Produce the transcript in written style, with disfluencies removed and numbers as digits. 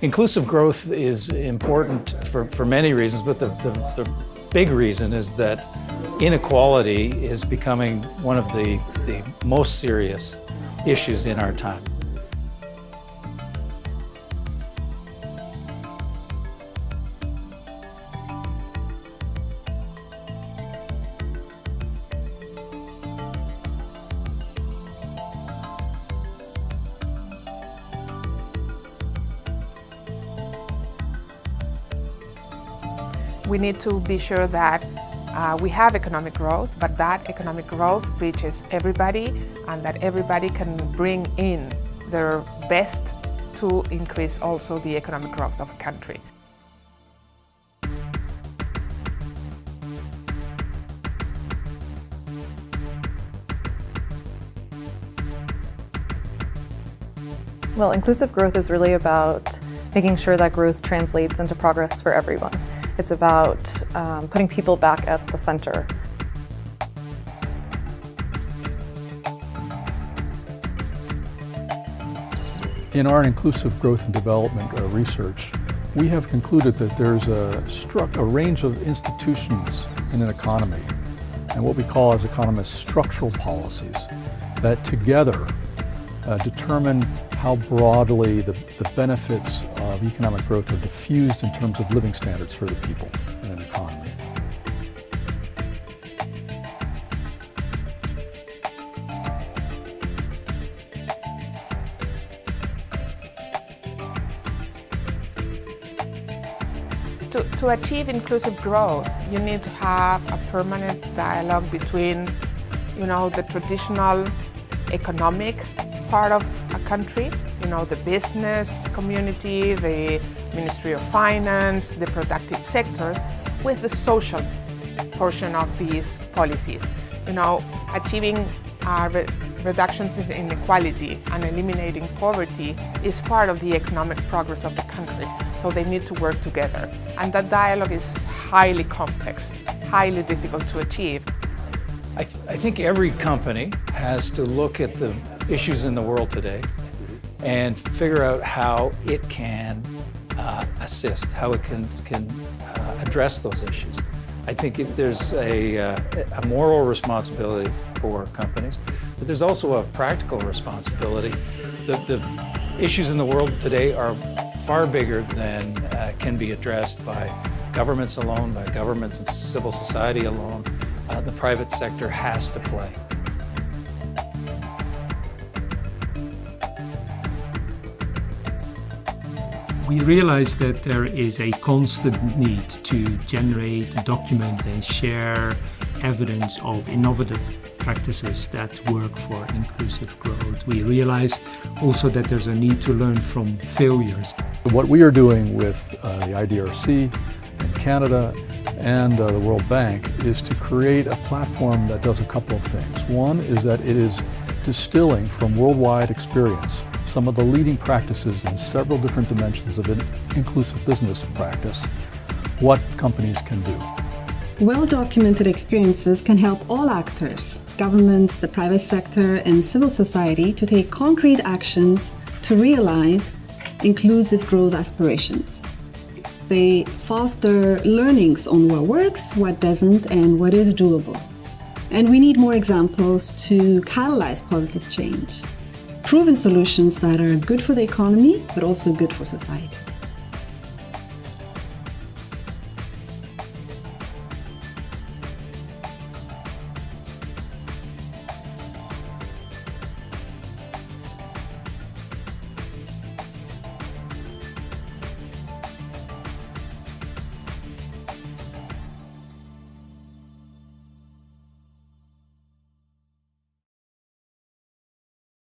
Inclusive growth is important for many reasons, but the big reason is that inequality is becoming one of the most serious issues in our time. We need to be sure that we have economic growth, but that economic growth reaches everybody and that everybody can bring in their best to increase also the economic growth of a country. Well, inclusive growth is really about making sure that growth translates into progress for everyone. It's about putting people back at the center. In our inclusive growth and development research, we have concluded that there's a range of institutions in an economy, and what we call as economists structural policies, that together determine how broadly the benefits of economic growth are diffused in terms of living standards for the people in an economy. To achieve inclusive growth, you need to have a permanent dialogue between, the traditional economic part of a country, the business community, the Ministry of Finance, the productive sectors, with the social portion of these policies. Achieving reductions in inequality and eliminating poverty is part of the economic progress of the country, so they need to work together. And that dialogue is highly complex, highly difficult to achieve. I think every company has to look at the issues in the world today and figure out how it can assist, how it can address those issues. I think there's a moral responsibility for companies, but there's also a practical responsibility. The issues in the world today are far bigger than can be addressed by governments alone, by governments and civil society alone. The private sector has to play. We realize that there is a constant need to generate, document and share evidence of innovative practices that work for inclusive growth. We realize also that there's a need to learn from failures. What we are doing with the IDRC in Canada and the World Bank is to create a platform that does a couple of things. One is that it is distilling from worldwide experience some of the leading practices in several different dimensions of inclusive business practice, what companies can do. Well-documented experiences can help all actors, governments, the private sector, and civil society to take concrete actions to realize inclusive growth aspirations. They foster learnings on what works, what doesn't, and what is doable. And we need more examples to catalyze positive change. Proven solutions that are good for the economy, but also good for society.